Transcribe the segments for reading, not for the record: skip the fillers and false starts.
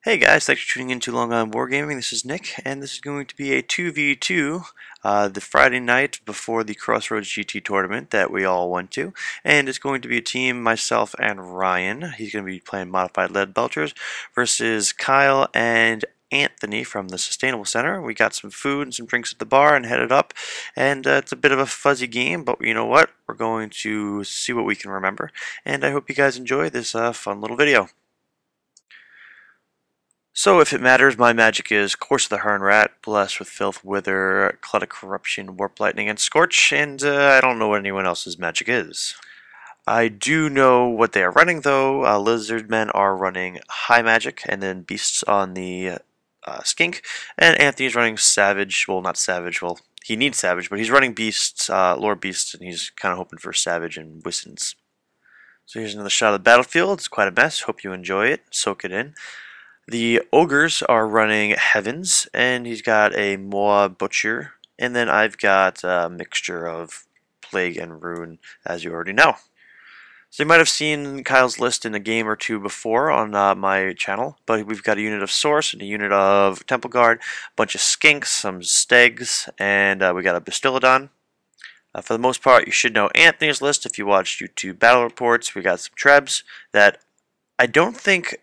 Hey guys, thanks for tuning in to Long On Wargaming. This is Nick, and this is going to be a 2v2 the Friday night before the Crossroads GT tournament that we all went to. And it's going to be a team, myself and Ryan. He's going to be playing Modified Lead Belchers versus Kyle and Anthony from the Sustainable Center. We got some food and some drinks at the bar and headed up. And it's a bit of a fuzzy game, but you know what? We're going to see what we can remember. And I hope you guys enjoy this fun little video. So, if it matters, my magic is Course of the Hern Rat, Blessed with Filth, Wither, Cloud of Corruption, Warp Lightning, and Scorch, and I don't know what anyone else's magic is. I do know what they are running, though. Lizard Men are running High Magic, and then Beasts on the Skink, and Anthony's running Savage. Well, not Savage, well, he needs Savage, but he's running Beasts, Lord Beasts, and he's kind of hoping for Savage and Wissens. So here's another shot of the battlefield. It's quite a mess. Hope you enjoy it. Soak it in. The Ogres are running Heavens, and he's got a Moa Butcher, and then I've got a mixture of Plague and Ruin, as you already know. So you might have seen Kyle's list in a game or two before on my channel, but we've got a unit of Source and a unit of Temple Guard, a bunch of Skinks, some Stegs, and we got a Bastillodon. For the most part, you should know Anthony's list if you watched YouTube battle reports. We got some Trebs that I don't think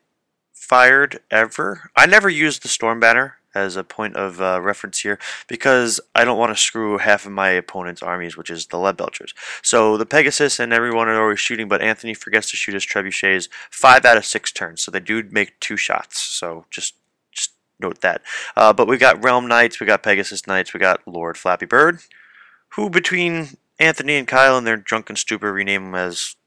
fired ever. I never used the Storm Banner as a point of reference here because I don't want to screw half of my opponent's armies, which is the Lead Belchers. So the Pegasus and everyone are always shooting, but Anthony forgets to shoot his trebuchets 5 out of 6 turns, so they do make 2 shots. So just note that. But we got Realm Knights, we got Pegasus Knights, we got Lord Flappy Bird, who between Anthony and Kyle and their drunken stupor rename him as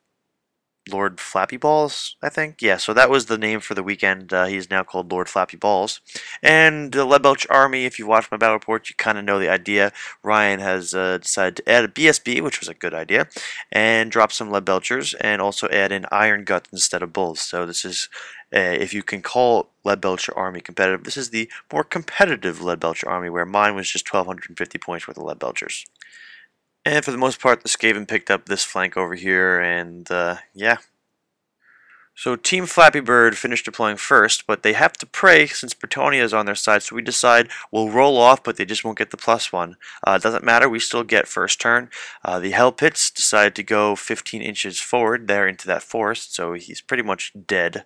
Lord Flappy Balls, I think. Yeah, so that was the name for the weekend. He's now called Lord Flappy Balls. And the Lead Belch Army, if you watch my battle report, you kind of know the idea. Ryan has decided to add a BSB, which was a good idea, and drop some Lead Belchers, and also add in Iron Guts instead of Bulls. So this is, if you can call Lead Belcher Army competitive, this is the more competitive Lead Belcher Army, where mine was just 1,250 points worth of Lead Belchers. And for the most part, the Skaven picked up this flank over here, and yeah. So Team Flappy Bird finished deploying first, but they have to pray since Bretonia is on their side, so we decide we'll roll off, but they just won't get the +1. It doesn't matter, we still get first turn. The Hell Pits decide to go 15 inches forward there into that forest, so he's pretty much dead.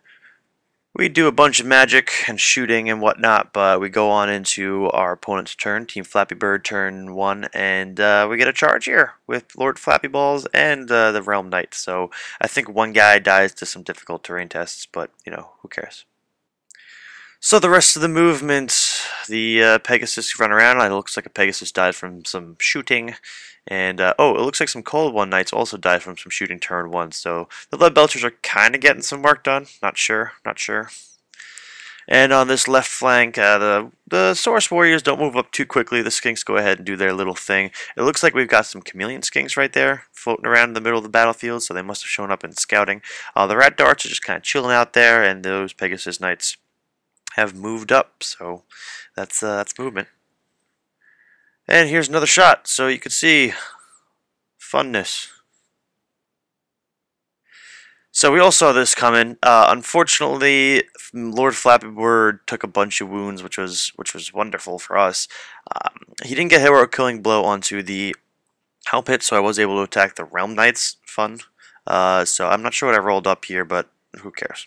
We do a bunch of magic and shooting and whatnot, but we go on into our opponent's turn, Team Flappy Bird turn 1, and we get a charge here with Lord Flappy Balls and the Realm Knight. So I think one guy dies to some difficult terrain tests, but you know, who cares? So the rest of the movement, the Pegasus run around. It looks like a Pegasus died from some shooting. And, oh, it looks like some Cold One Knights also died from some shooting turn 1. So the Lead Belchers are kind of getting some work done. Not sure. And on this left flank, the Source Warriors don't move up too quickly. The Skinks go ahead and do their little thing. It looks like we've got some Chameleon Skinks right there floating around in the middle of the battlefield, so they must have shown up in scouting. The Rat Darts are just kind of chilling out there, and those Pegasus Knights have moved up, so that's movement. And here's another shot, so you can see funness. So we all saw this coming. Unfortunately, Lord Flappy Bird took a bunch of wounds, which was wonderful for us. He didn't get heroic killing blow onto the Hell Pit, so I was able to attack the Realm Knights. Fun. So I'm not sure what I rolled up here, but who cares?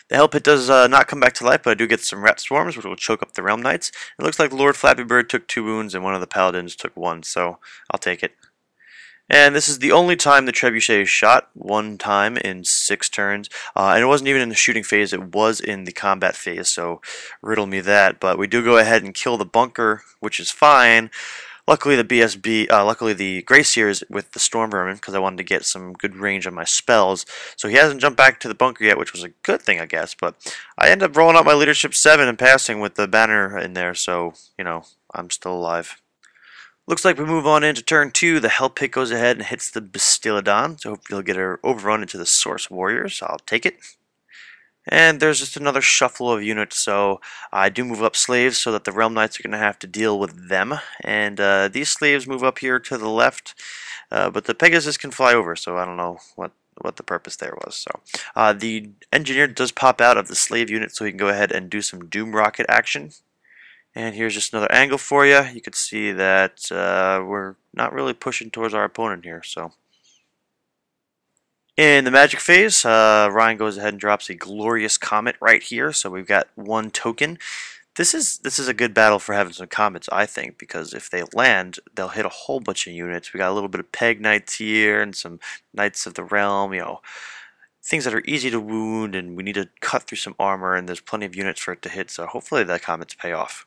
The Hell Pit does not come back to life, but I do get some Rat Swarms, which will choke up the Realm Knights. It looks like Lord Flappy Bird took 2 wounds, and one of the Paladins took 1, so I'll take it. And this is the only time the Trebuchet is shot, 1 time in 6 turns. And it wasn't even in the shooting phase, it was in the combat phase, so riddle me that. But we do go ahead and kill the bunker, which is fine. Luckily the Greyseer is with the Storm Vermin, because I wanted to get some good range on my spells. So he hasn't jumped back to the bunker yet, which was a good thing, I guess. But I end up rolling out my Leadership 7 and passing with the banner in there, so, you know, I'm still alive. Looks like we move on into turn 2. The Hell Pit goes ahead and hits the Bastillodon, so hopefully he'll get her overrun into the Source Warriors. I'll take it. And there's just another shuffle of units, so I do move up slaves so that the Realm Knights are going to have to deal with them. And these slaves move up here to the left, but the Pegasus can fly over, so I don't know what what the purpose there was. So the engineer does pop out of the slave unit, so he can go ahead and do some doom rocket action. And here's just another angle for you. You can see that we're not really pushing towards our opponent here. So in the magic phase, Ryan goes ahead and drops a glorious comet right here. So we've got one token. This is a good battle for having some comets, I think, because if they land, they'll hit a whole bunch of units. We got a little bit of Peg Knights here and some Knights of the Realm, you know, things that are easy to wound, and we need to cut through some armor, and there's plenty of units for it to hit, so hopefully the comets pay off.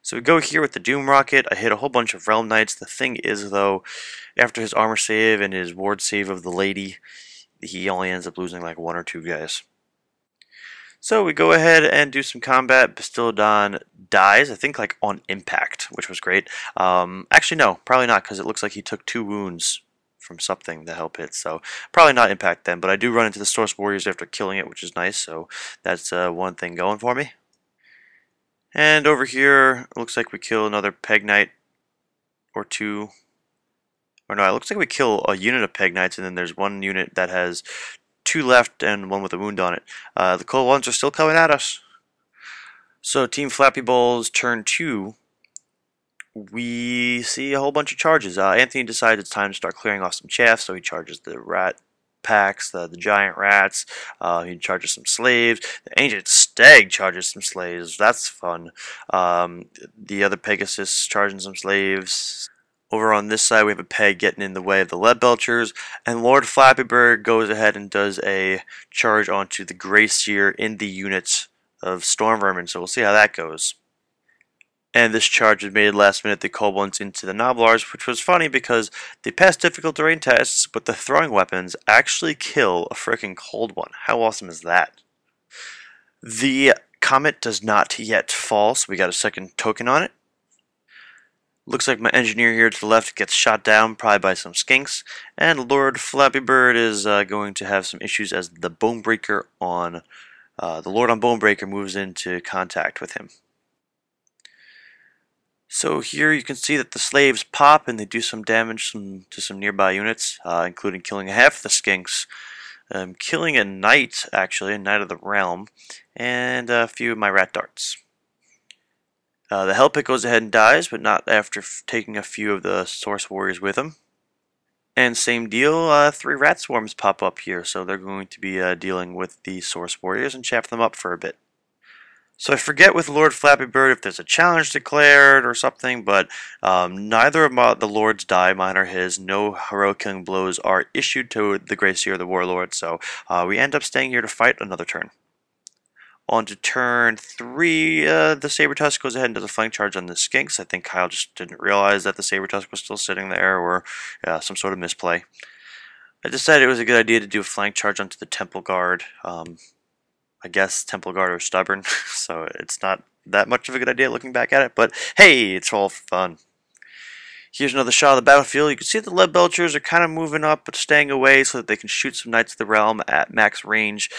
So we go here with the Doom Rocket. I hit a whole bunch of Realm Knights. The thing is, though, after his armor save and his ward save of the lady, he only ends up losing like 1 or 2 guys. So we go ahead and do some combat. Bastiladon dies, I think like on impact, which was great. Actually, no, probably not, because it looks like he took 2 wounds from something to help it. So probably not impact then, but I do run into the Source Warriors after killing it, which is nice. So that's one thing going for me. And over here, it looks like we kill another Peg Knight or 2. Or no, it looks like we kill a unit of Peg Knights, and then there's 1 unit that has 2 left and 1 with a wound on it. The cold ones are still coming at us. So Team Flappy Balls turn 2. We see a whole bunch of charges. Anthony decides it's time to start clearing off some chaff, so he charges the rat packs, the giant rats. He charges some slaves. The ancient stag charges some slaves. That's fun. The other Pegasus charging some slaves. Over on this side, we have a peg getting in the way of the lead belchers, and Lord Flappybird goes ahead and does a charge onto the Grey Seer in the units of Storm Vermin. So we'll see how that goes. And this charge was made last minute, the cold ones into the Noblars, which was funny because they passed difficult terrain tests, but the throwing weapons actually kill a freaking cold one. How awesome is that? The comet does not yet fall, so we got a second token on it. Looks like my engineer here to the left gets shot down, probably by some skinks, and Lord Flappybird is going to have some issues as the Bonebreaker on the Lord on Bonebreaker moves into contact with him. So here you can see that the slaves pop and they do some damage to some nearby units, including killing half the skinks, killing a knight, actually, a knight of the realm, and a few of my rat darts. The Hellpit goes ahead and dies, but not after taking a few of the Source Warriors with him. And same deal, 3 rat swarms pop up here, so they're going to be dealing with the Source Warriors and chaff them up for a bit. So I forget with Lord Flappybird if there's a challenge declared or something, but neither of the lords die, mine or his. No heroic killing blows are issued to the Grey Seer or the Warlord, so we end up staying here to fight another turn. On to turn 3, the Saber-Tusk goes ahead and does a flank charge on the Skinks. I think Kyle just didn't realize that the Saber-Tusk was still sitting there, or some sort of misplay. I decided it was a good idea to do a flank charge onto the Temple Guard. I guess Temple Guard are stubborn, so it's not that much of a good idea looking back at it, but hey, it's all fun. Here's another shot of the battlefield. You can see the lead belchers are kind of moving up but staying away so that they can shoot some Knights of the Realm at max range.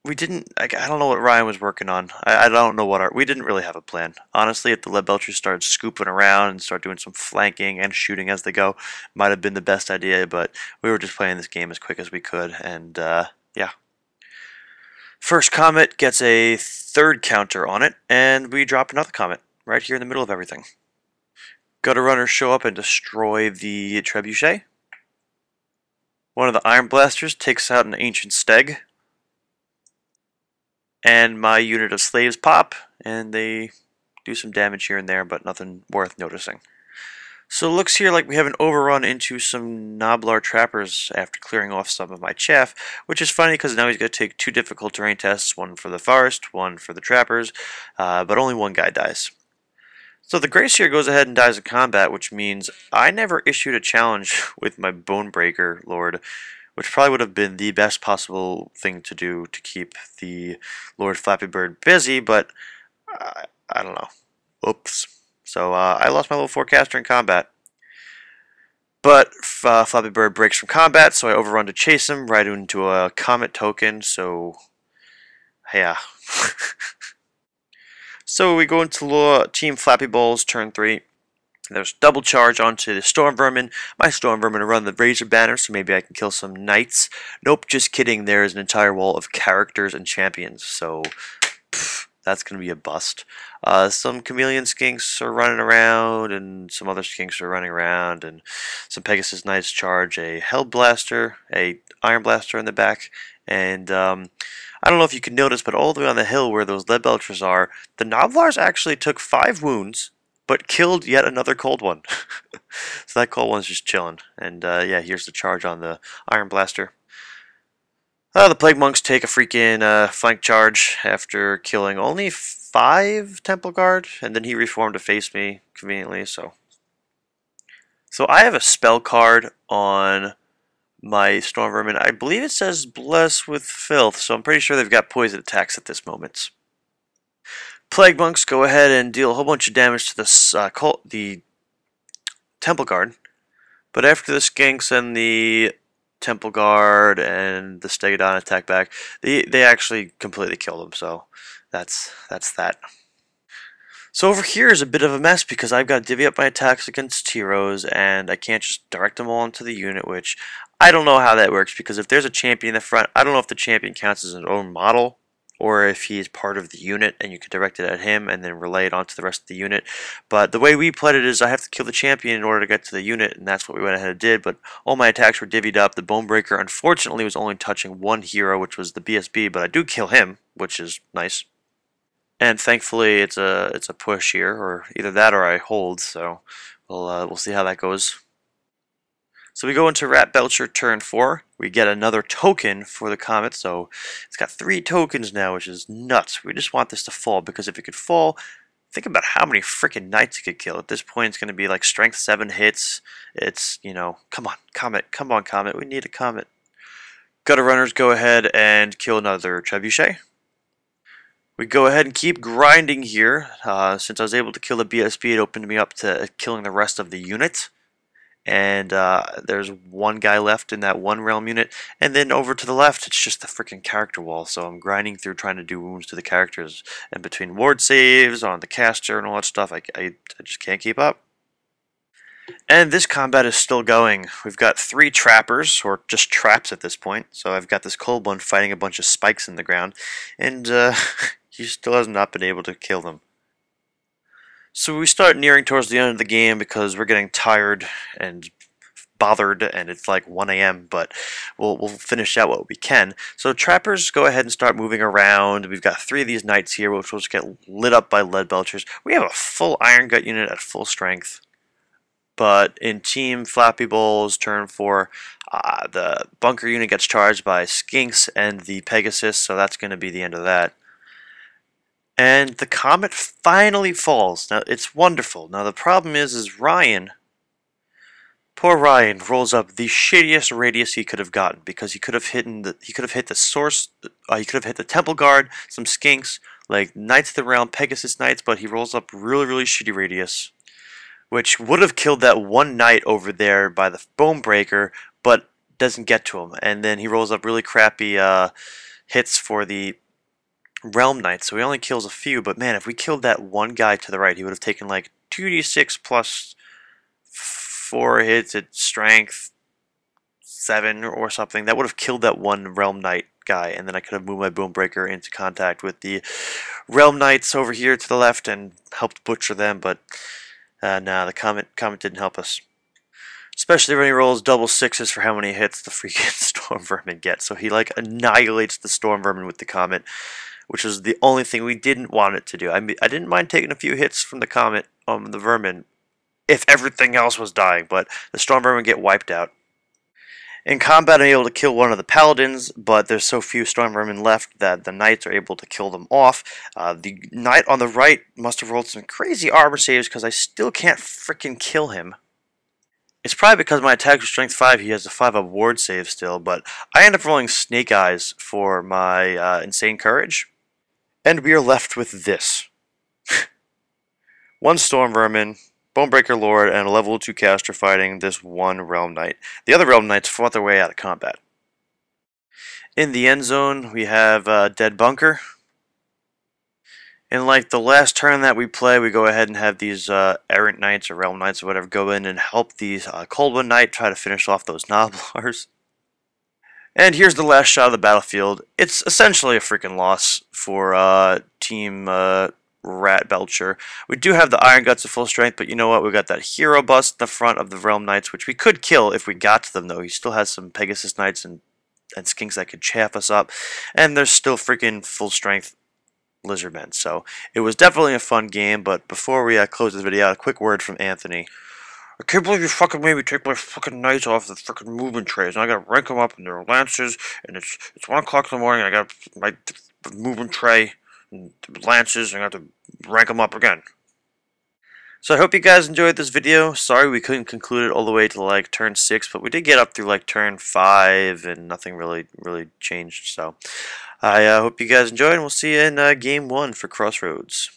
We didn't, I don't know what Ryan was working on. I don't know what we didn't really have a plan. Honestly, if the lead belchers started scooping around and start doing some flanking and shooting as they go, might have been the best idea, but we were just playing this game as quick as we could, and yeah. First comet gets a 3rd counter on it, and we drop another comet right here in the middle of everything. Gutter runners show up and destroy the trebuchet. One of the iron blasters takes out an ancient steg, and my unit of slaves pop, and they do some damage here and there, but nothing worth noticing. So it looks here like we have an overrun into some Noblar trappers after clearing off some of my chaff, which is funny because now he's going to take 2 difficult terrain tests, one for the forest, one for the trappers, but only 1 guy dies. So the Grey Seer goes ahead and dies in combat, which means I never issued a challenge with my Bonebreaker Lord, which probably would have been the best possible thing to do to keep the Lord Flappybird busy, but I don't know. Oops. So I lost my little forecaster in combat. But Flappybird breaks from combat, so I overrun to chase him right into a comet token, so yeah. So we go into Team Flappy Balls turn 3. There's double charge onto the Storm Vermin. My Storm Vermin run the Razor Banner, so maybe I can kill some Knights. Nope, just kidding. There is an entire wall of characters and champions, so that's going to be a bust. Some Chameleon Skinks are running around, and some other Skinks are running around, and some Pegasus Knights charge a Hell Blaster, a Iron Blaster in the back, and I don't know if you can notice, but all the way on the hill where those Lead Belchers are, the Novlars actually took 5 wounds, but killed yet another cold one. So that cold one's just chilling. And yeah, here's the charge on the Iron Blaster. The Plague Monks take a freaking flank charge after killing only 5 Temple Guard, and then he reformed to face me conveniently. So I have a spell card on my Storm Vermin. I believe it says Bless with Filth, so I'm pretty sure they've got poison attacks at this moment. Plague Monks go ahead and deal a whole bunch of damage to the Temple Guard, but after the Skinks and the Temple Guard and the Stegodon attack back, they actually completely kill them, so that's that. So over here is a bit of a mess because I've got to divvy up my attacks against heroes, and I can't just direct them all into the unit, which I don't know how that works, because if there's a champion in the front, I don't know if the champion counts as his own model, or if he is part of the unit and you can direct it at him and then relay it onto the rest of the unit. But the way we played it is I have to kill the champion in order to get to the unit, and that's what we went ahead and did. But all my attacks were divvied up. The Bonebreaker unfortunately was only touching one hero, which was the BSB, but I do kill him, which is nice. And thankfully it's a push here, or either that or I hold, so we'll see how that goes. So we go into Rat Belcher turn 4. We get another token for the Comet, so it's got 3 tokens now, which is nuts. We just want this to fall, because if it could fall, think about how many freaking Knights it could kill. At this point, it's going to be like strength 7 hits. It's, you know, come on, Comet, we need a Comet. Gutter Runners go ahead and kill another Trebuchet. We go ahead and keep grinding here. Since I was able to kill the BSB, it opened me up to killing the rest of the unit. And there's one guy left in that one realm unit, and then over to the left it's just the freaking character wall, so I'm grinding through trying to do wounds to the characters, and between ward saves on the caster and all that stuff, I just can't keep up. And this combat is still going. We've got 3 trappers, or just traps at this point, so I've got this cold one fighting a bunch of spikes in the ground, and he still has not been able to kill them. So we start nearing towards the end of the game because we're getting tired and bothered, and it's like 1 a.m., but we'll finish out what we can. So trappers go ahead and start moving around. We've got 3 of these knights here, which will just get lit up by lead belchers. We have a full Iron Gut unit at full strength. But in Team Flappy Bowls turn 4, the bunker unit gets charged by Skinks and the Pegasus, so that's going to be the end of that. And the Comet finally falls. Now, it's wonderful. Now, the problem is Ryan, poor Ryan, rolls up the shittiest radius he could have gotten, because he could have hit the source, he could have hit the Temple Guard, some Skinks, like Knights of the Realm, Pegasus Knights, but he rolls up really shitty radius, which would have killed that one Knight over there by the Bonebreaker, but doesn't get to him. And then he rolls up really crappy hits for the Realm Knights, so he only kills a few, but man, if we killed that one guy to the right, he would have taken like 2d6 plus 4 hits at strength 7 or something. That would have killed that one Realm Knight guy, and then I could have moved my Bonebreaker into contact with the Realm Knights over here to the left and helped butcher them, but nah, the Comet didn't help us. Especially when he rolls double 6s for how many hits the freaking Storm Vermin get. So he like annihilates the Storm Vermin with the Comet, which is the only thing we didn't want it to do. I mean, I didn't mind taking a few hits from the Comet on the Vermin if everything else was dying, but the Storm Vermin get wiped out. In combat, I'm able to kill one of the Paladins, but there's so few Storm Vermin left that the Knights are able to kill them off. The Knight on the right must have rolled some crazy armor saves because I still can't freaking kill him. It's probably because my attack was strength 5, he has a 5-up ward save still, but I end up rolling Snake Eyes for my Insane Courage. And we are left with this. 1 Storm Vermin, Bonebreaker Lord, and a level 2 caster fighting this one Realm Knight. The other Realm Knights fought their way out of combat. In the end zone, we have Dead Bunker. In like the last turn that we play, we go ahead and have these errant knights or realm knights or whatever go in and help these Coldwood Knight try to finish off those Noblars. And here's the last shot of the battlefield. It's essentially a freaking loss for Team Rat Belcher. We do have the Iron Guts at full strength, but you know what? We got that hero bust in the front of the Realm Knights, which we could kill if we got to them, though. He still has some Pegasus Knights and Skinks that could chaff us up. And there's still freaking full strength Lizardmen. So it was definitely a fun game, but before we close this video, a quick word from Anthony. I can't believe you fucking made me take my fucking knights off the fucking movement trays, and I gotta rank them up in their lances, and it's 1 o'clock in the morning, and I got my movement tray and lances, and I have to rank them up again. So I hope you guys enjoyed this video. Sorry we couldn't conclude it all the way to like turn 6, but we did get up through like turn 5, and nothing really changed. So I hope you guys enjoyed, and we'll see you in game 1 for Crossroads.